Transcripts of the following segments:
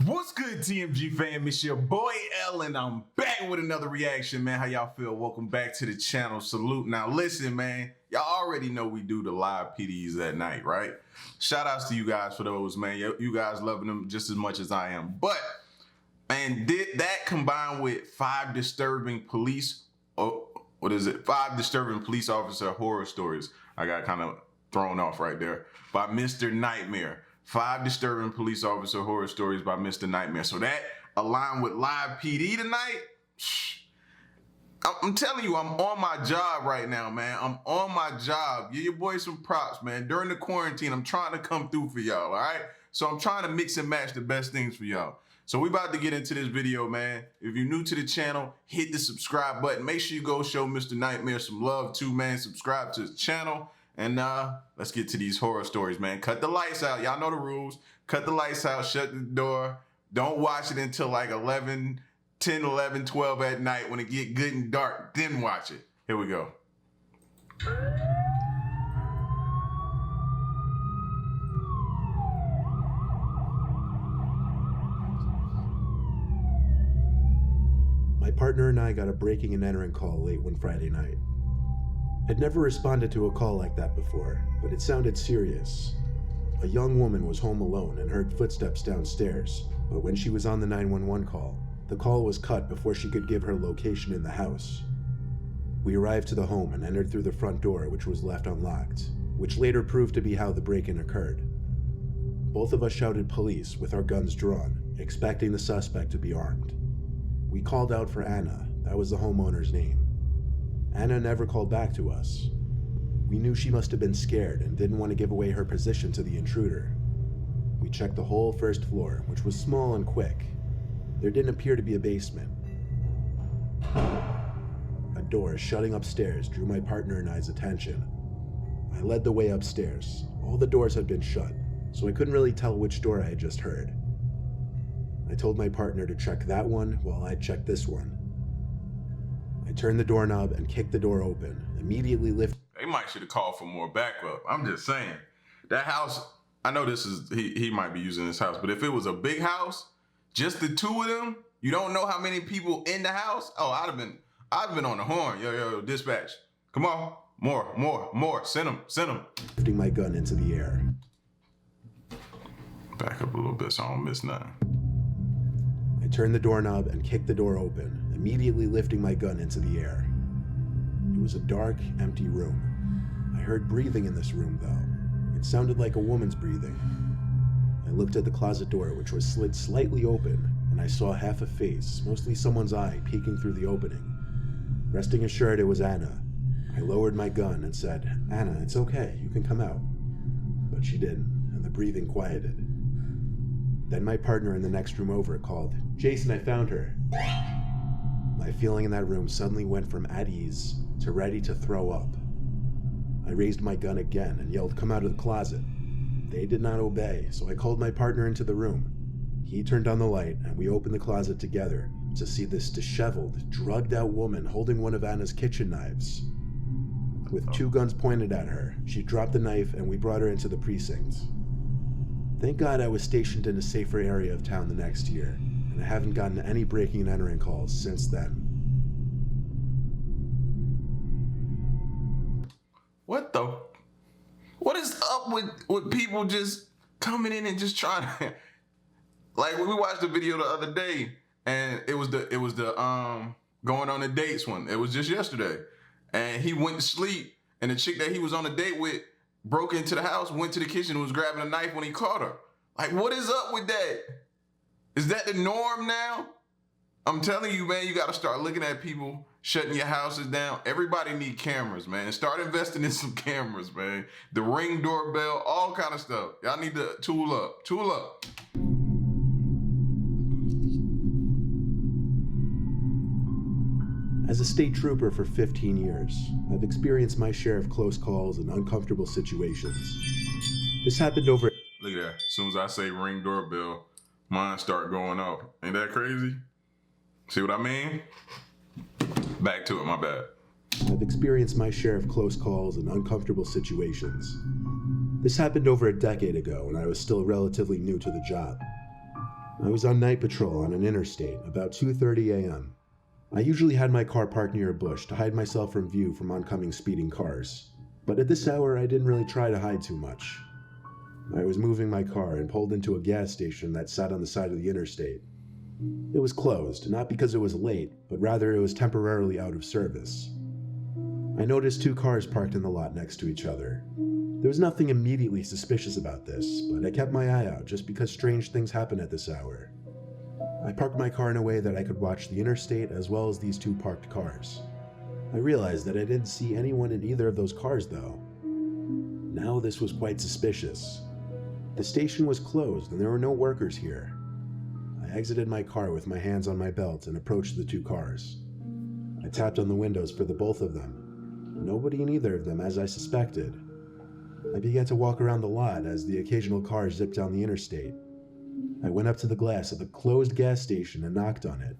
What's good, TMG fam? It's your boy L, and I'm back with another reaction, man. How y'all feel? Welcome back to the channel. Salute. Now, listen, man. Y'all already know we do the live PDs at night, right? Shout outs to you guys for those, man. You guys loving them just as much as I am. But, man, did that combined with 5 disturbing police, what is it? 5 disturbing police officer horror stories. I got kind of thrown off right there. By Mr. Nightmare. 5 disturbing police officer horror stories by Mr. Nightmare. So that aligned with live PD tonight. I'm telling you, I'm on my job right now, man. I'm on my job. Give your boy some props, man. During the quarantine, I'm trying to come through for y'all, all right? So I'm trying to mix and match the best things for y'all. So we about to get into this video, man. If you're new to the channel, hit the subscribe button. Make sure you go show Mr. Nightmare some love too, man. Subscribe to his channel. And let's get to these horror stories, man. Cut the lights out. Y'all know the rules. Cut the lights out. Shut the door. Don't watch it until like 10, 11, 12 at night when it get good and dark. Then watch it. Here we go. My partner and I got a breaking and entering call late one Friday night. I'd never responded to a call like that before, but it sounded serious. A young woman was home alone and heard footsteps downstairs, but when she was on the 911 call, the call was cut before she could give her location in the house. We arrived to the home and entered through the front door, which was left unlocked, which later proved to be how the break-in occurred. Both of us shouted police with our guns drawn, expecting the suspect to be armed. We called out for Anna, that was the homeowner's name. Anna never called back to us. We knew she must have been scared and didn't want to give away her position to the intruder. We checked the whole first floor, which was small and quick. There didn't appear to be a basement. A door shutting upstairs drew my partner and I's attention. I led the way upstairs. All the doors had been shut, so I couldn't really tell which door I had just heard. I told my partner to check that one while I checked this one. I turned the doorknob and kicked the door open, immediately lifting. They might should have called for more backup. I'm just saying. That house, I know this is, he might be using this house, but if it was a big house, just the 2 of them, you don't know how many people in the house. Oh, I'd have been on the horn. Yo, dispatch. Come on. More. Send them. Lifting my gun into the air. Back up a little bit so I don't miss nothing. I turned the doorknob and kicked the door open, immediately lifting my gun into the air. It was a dark, empty room. I heard breathing in this room, though. It sounded like a woman's breathing. I looked at the closet door, which was slid slightly open, and I saw half a face, mostly someone's eye, peeking through the opening. Resting assured it was Anna, I lowered my gun and said, "Anna, it's okay, you can come out." But she didn't, and the breathing quieted. Then my partner in the next room over called, "Jason, I found her." My feeling in that room suddenly went from at ease to ready to throw up. I raised my gun again and yelled, "Come out of the closet." They did not obey, so I called my partner into the room. He turned on the light and we opened the closet together to see this disheveled, drugged out woman holding one of Anna's kitchen knives. With 2 guns pointed at her, she dropped the knife and we brought her into the precinct. Thank God I was stationed in a safer area of town the next year, and I haven't gotten any breaking and entering calls since then. What is up with people just coming in and just trying to, like when we watched the video the other day, and it was the going on the dates one. It was just yesterday, and he went to sleep, and the chick that he was on a date with broke into the house, went to the kitchen, and was grabbing a knife when he caught her. Like, what is up with that? Is that the norm now? I'm telling you, man, you got to start looking at people shutting your houses down. Everybody need cameras, man. Start investing in some cameras, man. The Ring doorbell, all kind of stuff. Y'all need to tool up. Tool up. As a state trooper for 15 years, I've experienced my share of close calls and uncomfortable situations. This happened over... Look at that. As soon as I say Ring doorbell, mine start going off. Ain't that crazy? See what I mean? Back to it, my bad. I've experienced my share of close calls and uncomfortable situations. This happened over a decade ago when I was still relatively new to the job. I was on night patrol on an interstate about 2:30 a.m. I usually had my car parked near a bush to hide myself from view from oncoming speeding cars, but at this hour I didn't really try to hide too much. I was moving my car and pulled into a gas station that sat on the side of the interstate. It was closed, not because it was late, but rather it was temporarily out of service. I noticed 2 cars parked in the lot next to each other. There was nothing immediately suspicious about this, but I kept my eye out just because strange things happen at this hour. I parked my car in a way that I could watch the interstate as well as these 2 parked cars. I realized that I didn't see anyone in either of those cars though. Now this was quite suspicious. The station was closed and there were no workers here. I exited my car with my hands on my belt and approached the 2 cars. I tapped on the windows for the both of them. Nobody in either of them, as I suspected. I began to walk around the lot as the occasional car zipped down the interstate. I went up to the glass of the closed gas station and knocked on it.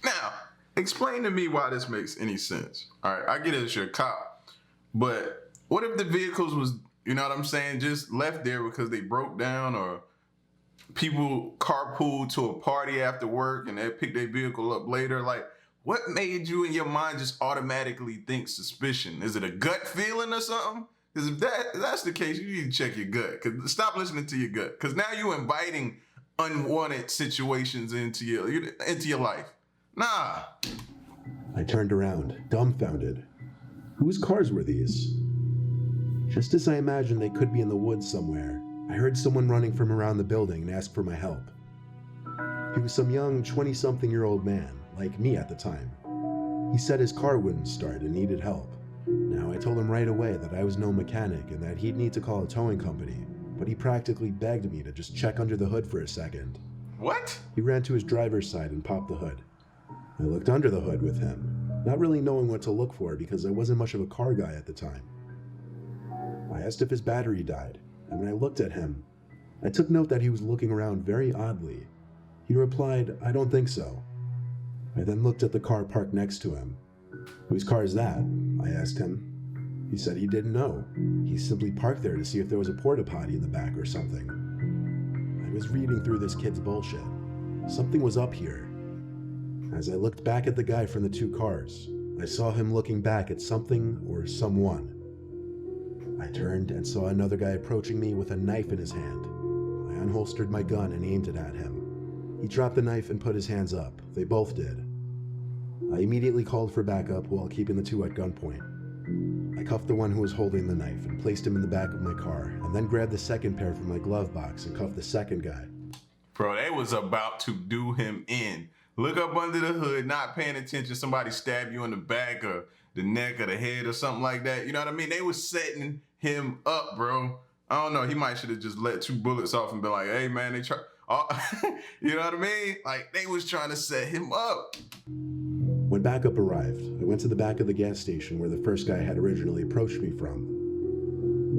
Now, explain to me why this makes any sense. All right, I get it, it's your cop, but what if the vehicles was, you know what I'm saying, just left there because they broke down, or people carpooled to a party after work and they picked their vehicle up later? Like, what made you in your mind just automatically think suspicion? Is it a gut feeling or something? Because if that's the case, you need to check your gut. Cause stop listening to your gut. Because now you're inviting unwanted situations into your life. Nah. I turned around, dumbfounded. Whose cars were these? Just as I imagined they could be in the woods somewhere, I heard someone running from around the building and ask for my help. He was some young 20-something-year-old man, like me at the time. He said his car wouldn't start and needed help. Now, I told him right away that I was no mechanic and that he'd need to call a towing company, but he practically begged me to just check under the hood for a second. What? He ran to his driver's side and popped the hood. I looked under the hood with him, not really knowing what to look for because I wasn't much of a car guy at the time. I asked if his battery died, and when I looked at him, I took note that he was looking around very oddly. He replied, "I don't think so." I then looked at the car parked next to him. "Whose car is that?" I asked him. He said he didn't know. He simply parked there to see if there was a porta potty in the back or something. I was reading through this kid's bullshit. Something was up here. As I looked back at the guy from the 2 cars, I saw him looking back at something or someone. I turned and saw another guy approaching me with a knife in his hand. I unholstered my gun and aimed it at him. He dropped the knife and put his hands up. They both did. I immediately called for backup while keeping the 2 at gunpoint. I cuffed the one who was holding the knife and placed him in the back of my car, and then grabbed the second pair from my glove box and cuffed the second guy. Bro, they was about to do him in. Look up under the hood, not paying attention, somebody stab you in the back or the neck or the head or something like that. You know what I mean? They was setting him up, bro. I don't know, he might should have just let 2 bullets off and been like, hey man, they try, you know what I mean? Like, they was trying to set him up. When backup arrived, I went to the back of the gas station where the first guy had originally approached me from.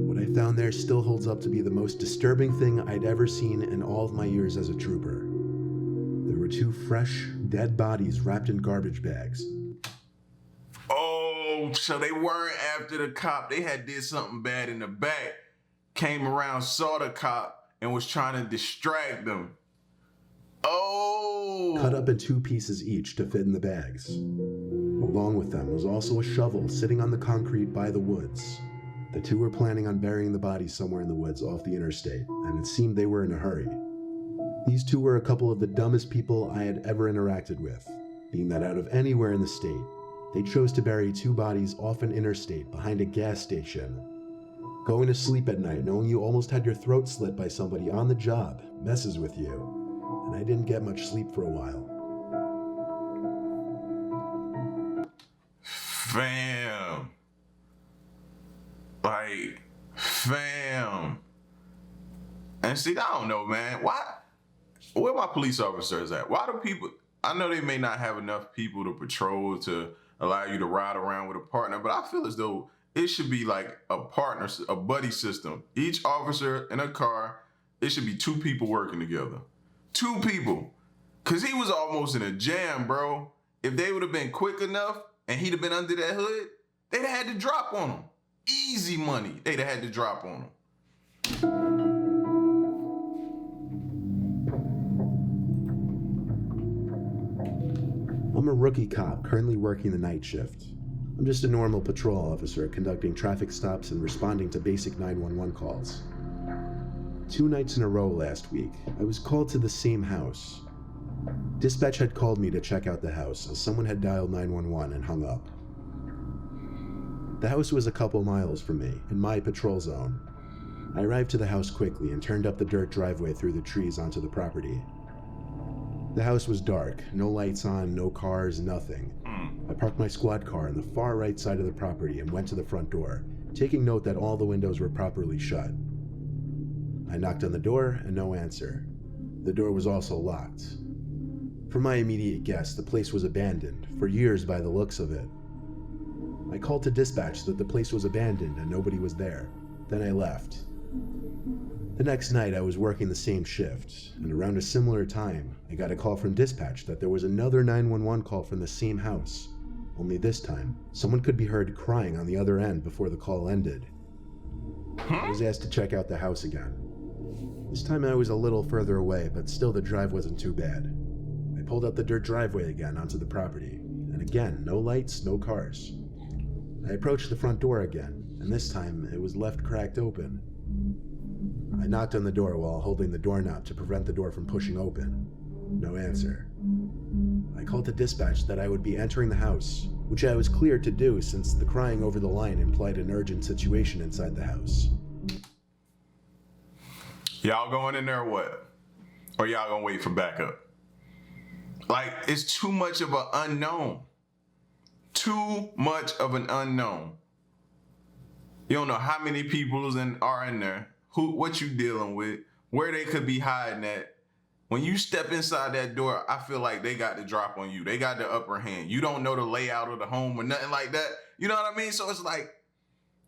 What I found there still holds up to be the most disturbing thing I'd ever seen in all of my years as a trooper. There were 2 fresh, dead bodies wrapped in garbage bags. Oh, so they weren't after the cop. They had did something bad in the back, came around, saw the cop, and was trying to distract them. Oh! Cut up in 2 pieces each to fit in the bags. Along with them was also a shovel sitting on the concrete by the woods. The 2 were planning on burying the bodies somewhere in the woods off the interstate, and it seemed they were in a hurry. These 2 were a couple of the dumbest people I had ever interacted with, being that out of anywhere in the state, they chose to bury 2 bodies off an interstate behind a gas station. Going to sleep at night knowing you almost had your throat slit by somebody on the job messes with you. And I didn't get much sleep for a while. Fam. Like, fam. And see, I don't know, man. Where my police officers at? Why do people, I know they may not have enough people to patrol to allow you to ride around with a partner, but I feel as though it should be like a partner, a buddy system. Each officer in a car, it should be 2 people working together. 2 people. Cause he was almost in a jam, bro. If they would have been quick enough and he'd have been under that hood, they'd have had to drop on him. Easy money, they'd have had to drop on him. I'm a rookie cop currently working the night shift. I'm just a normal patrol officer conducting traffic stops and responding to basic 911 calls. 2 nights in a row last week, I was called to the same house. Dispatch had called me to check out the house as someone had dialed 911 and hung up. The house was a couple miles from me, in my patrol zone. I arrived to the house quickly and turned up the dirt driveway through the trees onto the property. The house was dark, no lights on, no cars, nothing. I parked my squad car on the far right side of the property and went to the front door, taking note that all the windows were properly shut. I knocked on the door and no answer. The door was also locked. For my immediate guess, the place was abandoned, for years by the looks of it. I called to dispatch that the place was abandoned and nobody was there. Then I left. The next night I was working the same shift, and around a similar time, I got a call from dispatch that there was another 911 call from the same house. Only this time, someone could be heard crying on the other end before the call ended. I was asked to check out the house again. This time I was a little further away, but still the drive wasn't too bad. I pulled up the dirt driveway again onto the property, and again, no lights, no cars. I approached the front door again, and this time it was left cracked open. I knocked on the door while holding the doorknob to prevent the door from pushing open. No answer. I called to dispatch that I would be entering the house, which I was cleared to do since the crying over the line implied an urgent situation inside the house. Y'all going in there or what? Or y'all gonna wait for backup? Like, it's too much of an unknown. Too much of an unknown. You don't know how many people are in there, what you dealing with, where they could be hiding at. When you step inside that door, I feel like they got the drop on you. They got the upper hand. You don't know the layout of the home or nothing like that. You know what I mean? So it's like,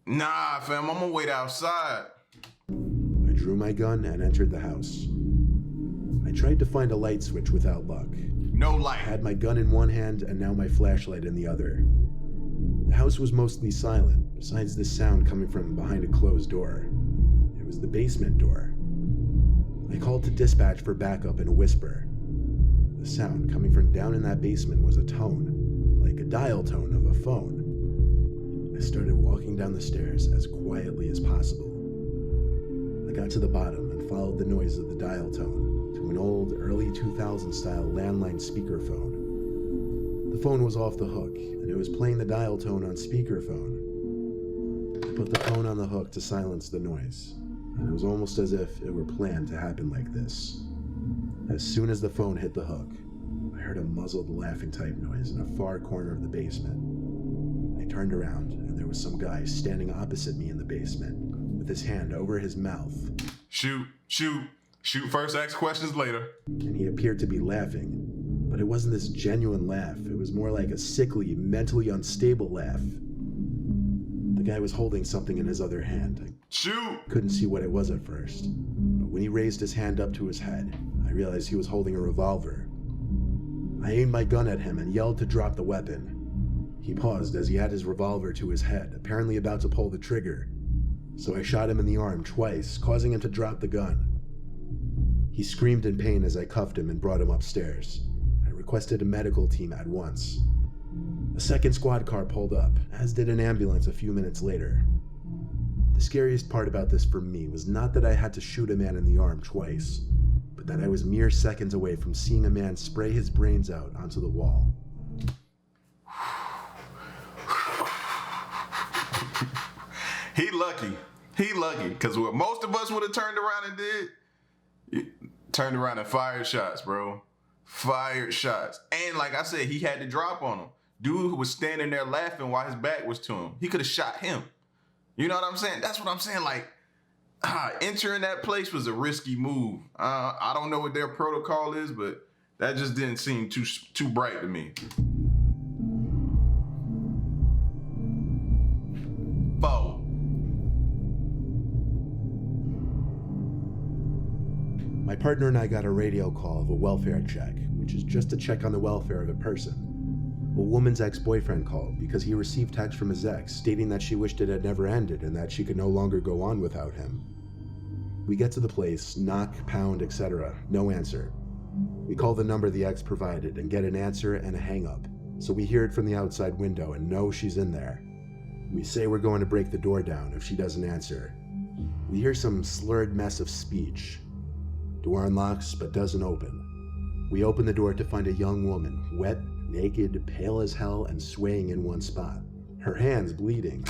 nah, fam, I'm gonna wait outside. I drew my gun and entered the house. I tried to find a light switch without luck. No light. I had my gun in one hand and now my flashlight in the other. The house was mostly silent, besides the sound coming from behind a closed door. It was the basement door. I called to dispatch for backup in a whisper. The sound coming from down in that basement was a tone, like a dial tone of a phone. I started walking down the stairs as quietly as possible. I got to the bottom and followed the noise of the dial tone to an old, early 2000s style landline speakerphone. The phone was off the hook, and it was playing the dial tone on speakerphone. I put the phone on the hook to silence the noise, and it was almost as if it were planned to happen like this. As soon as the phone hit the hook, I heard a muzzled laughing type noise in a far corner of the basement. I turned around, and there was some guy standing opposite me in the basement, with his hand over his mouth. Shoot first, ask questions later. And he appeared to be laughing. But it wasn't this genuine laugh. It was more like a sickly, mentally unstable laugh. The guy was holding something in his other hand. Shoot! Couldn't see what it was at first. But when he raised his hand up to his head, I realized he was holding a revolver. I aimed my gun at him and yelled to drop the weapon. He paused as he had his revolver to his head, apparently about to pull the trigger. So I shot him in the arm twice, causing him to drop the gun. He screamed in pain as I cuffed him and brought him upstairs. I requested a medical team at once. A second squad car pulled up, as did an ambulance a few minutes later. The scariest part about this for me was not that I had to shoot a man in the arm twice, but that I was mere seconds away from seeing a man spray his brains out onto the wall. He lucky, because what most of us would have turned around and did, turned around and fired shots, bro. Fired shots. And like I said, he had the drop on him. Dude was standing there laughing while his back was to him. He could have shot him. You know what I'm saying? That's what I'm saying. Like, entering that place was a risky move. I don't know what their protocol is, but that just didn't seem too bright to me. Bo. My partner and I got a radio call of a welfare check, which is just a check on the welfare of a person. A woman's ex-boyfriend called because he received text from his ex stating that she wished it had never ended and that she could no longer go on without him. We get to the place, knock, pound, etc. No answer. We call the number the ex provided and get an answer and a hang-up, so we hear it from the outside window and know she's in there. We say we're going to break the door down if she doesn't answer. We hear some slurred mess of speech. Door unlocks but doesn't open. We open the door to find a young woman, wet, naked, pale as hell, and swaying in one spot. Her hands bleeding.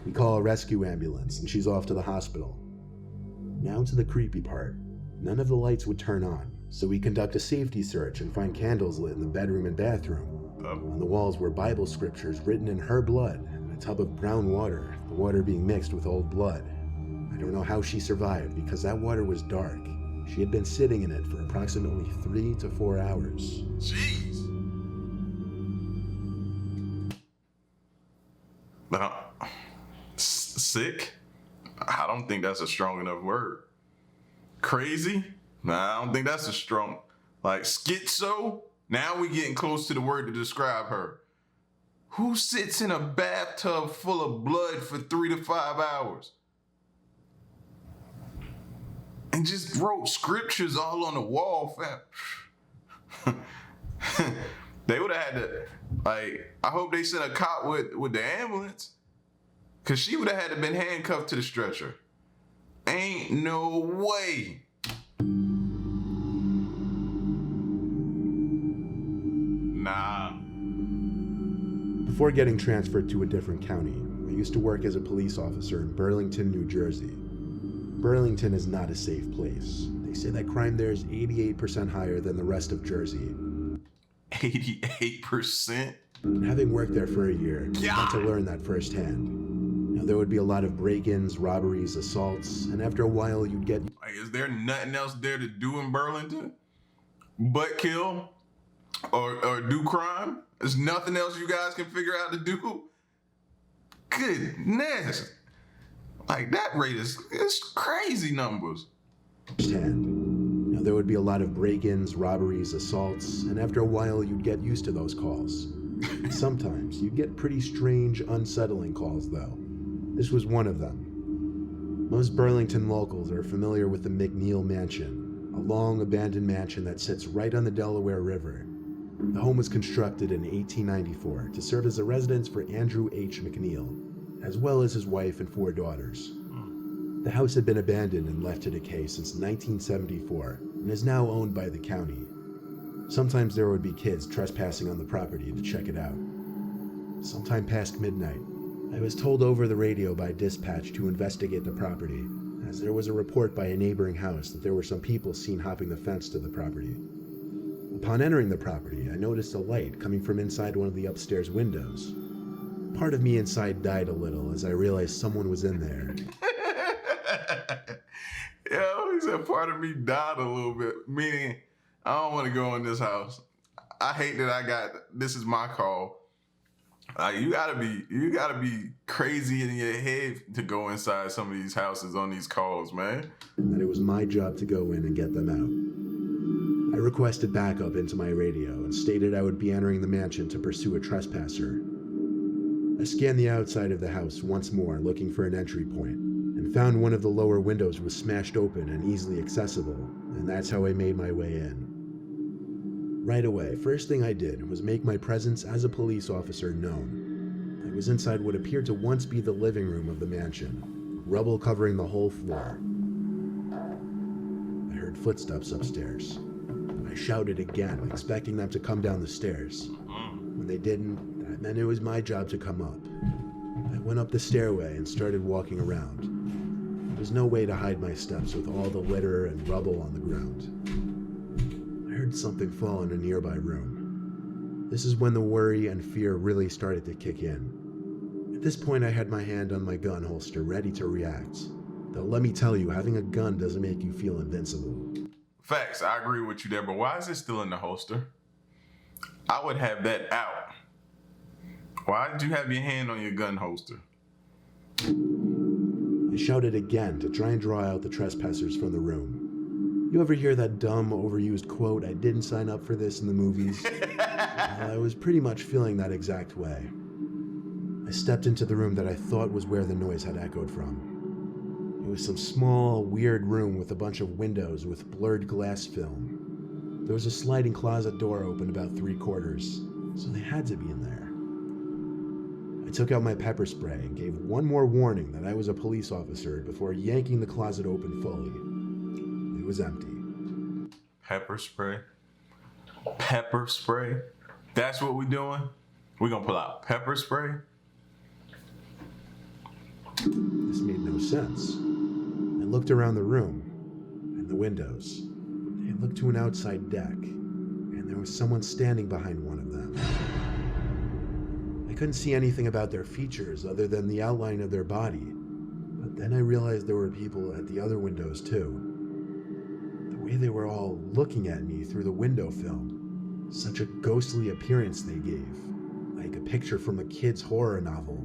We call a rescue ambulance and she's off to the hospital. Now to the creepy part. None of the lights would turn on, so we conduct a safety search and find candles lit in the bedroom and bathroom. On the walls were Bible scriptures written in her blood and a tub of brown water, the water being mixed with old blood. I don't know how she survived because that water was dark. She had been sitting in it for approximately 3 to 4 hours. Jeez. Sick? I don't think that's a strong enough word. Crazy? Nah, I don't think that's a strong. Like schizo? Now we getting close to the word to describe her. Who sits in a bathtub full of blood for 3 to 5 hours? And just wrote scriptures all on the wall, fam. They would have had to, like, I hope they sent a cop with the ambulance. Cause she would have had to been handcuffed to the stretcher. Ain't no way. Nah. Before getting transferred to a different county, I used to work as a police officer in Burlington, New Jersey. Burlington is not a safe place. They say that crime there is 88% higher than the rest of Jersey. 88%? And having worked there for a year, I had to learn that firsthand. Now, there would be a lot of break-ins, robberies, assaults, and after a while you'd get... Like, is there nothing else there to do in Burlington? But kill? Or do crime? There's nothing else you guys can figure out to do? Goodness. Like, that rate is crazy numbers. Firsthand. Now, there would be a lot of break-ins, robberies, assaults, and after a while you'd get used to those calls. Sometimes you'd get pretty strange, unsettling calls, though. This was one of them. Most Burlington locals are familiar with the McNeil Mansion, a long abandoned mansion that sits right on the Delaware River. The home was constructed in 1894 to serve as a residence for Andrew H. McNeil, as well as his wife and 4 daughters. The house had been abandoned and left to decay since 1974 and is now owned by the county. Sometimes there would be kids trespassing on the property to check it out. Sometime past midnight, I was told over the radio by dispatch to investigate the property, as there was a report by a neighboring house that there were some people seen hopping the fence to the property. Upon entering the property, I noticed a light coming from inside one of the upstairs windows. Part of me inside died a little as I realized someone was in there. Yo, he said part of me died a little bit, meaning I don't want to go in this house. I hate that this is my call. You gotta be crazy in your head to go inside some of these houses on these calls, man. That it was my job to go in and get them out. I requested backup into my radio and stated I would be entering the mansion to pursue a trespasser. I scanned the outside of the house once more, looking for an entry point, and found one of the lower windows was smashed open and easily accessible, and that's how I made my way in. Right away, first thing I did was make my presence as a police officer known. I was inside what appeared to once be the living room of the mansion, rubble covering the whole floor. I heard footsteps upstairs. I shouted again, expecting them to come down the stairs. When they didn't, that meant it was my job to come up. I went up the stairway and started walking around. There was no way to hide my steps with all the litter and rubble on the ground. I heard something fall in a nearby room. This is when the worry and fear really started to kick in. At this point, I had my hand on my gun holster ready to react. Though let me tell you, having a gun doesn't make you feel invincible. Facts, I agree with you there, but why is it still in the holster? I would have that out. Why did you have your hand on your gun holster? I shouted again to try and draw out the trespassers from the room. You ever hear that dumb, overused quote, "I didn't sign up for this" in the movies? Well, I was pretty much feeling that exact way. I stepped into the room that I thought was where the noise had echoed from. It was some small, weird room with a bunch of windows with blurred glass film. There was a sliding closet door open about 3/4, so they had to be in there. I took out my pepper spray and gave one more warning that I was a police officer before yanking the closet open fully. It was empty. Pepper spray? Pepper spray? That's what we doing? We gonna pull out pepper spray? This made no sense. I looked around the room and the windows. They looked to an outside deck, and there was someone standing behind one of them. I couldn't see anything about their features other than the outline of their body, but then I realized there were people at the other windows too. The way they were all looking at me through the window film, such a ghostly appearance they gave, like a picture from a kid's horror novel.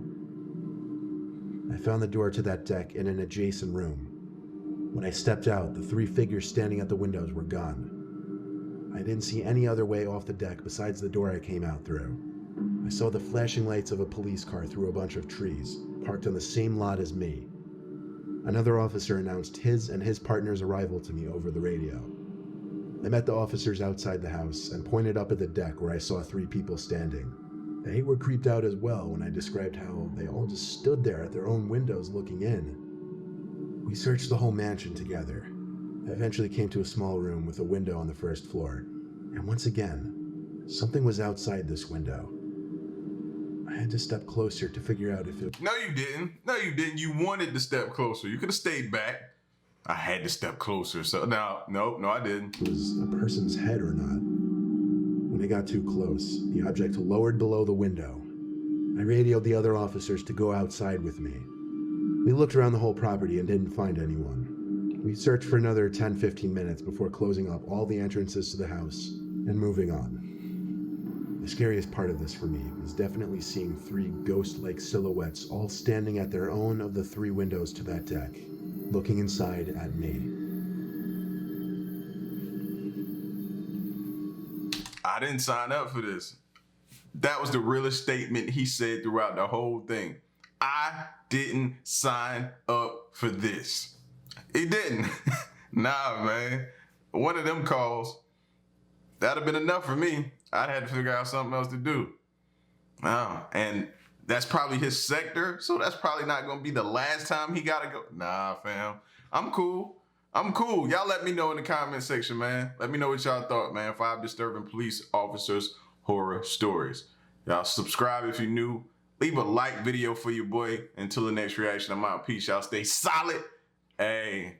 I found the door to that deck in an adjacent room. When I stepped out, the 3 figures standing at the windows were gone. I didn't see any other way off the deck besides the door I came out through. I saw the flashing lights of a police car through a bunch of trees, parked on the same lot as me. Another officer announced his and his partner's arrival to me over the radio. I met the officers outside the house and pointed up at the deck where I saw 3 people standing. They were creeped out as well when I described how they all just stood there at their own windows looking in. We searched the whole mansion together. I eventually came to a small room with a window on the first floor. And once again, something was outside this window. I had to step closer to figure out if it... No, you didn't. No, you didn't. You wanted to step closer. You could have stayed back. I had to step closer. So no, I didn't. was a person's head or not. When I got too close, the object lowered below the window. I radioed the other officers to go outside with me. We looked around the whole property and didn't find anyone. We searched for another 10-15 minutes before closing up all the entrances to the house and moving on. The scariest part of this for me was definitely seeing 3 ghost-like silhouettes all standing at their own of the 3 windows to that deck, looking inside at me. I didn't sign up for this. That was the realest statement he said throughout the whole thing. I didn't sign up for this. He didn't. Nah, man. One of them calls, that'd have been enough for me. I'd had to figure out something else to do. And that's probably his sector, so that's probably not gonna be the last time he gotta go. Nah, fam. I'm cool. Y'all let me know in the comment section, man. Let me know what y'all thought, man. 5 disturbing police officers horror stories. Y'all subscribe if you're new. Leave a like video for your boy. Until the next reaction, I'm out. Peace. Y'all stay solid. Hey.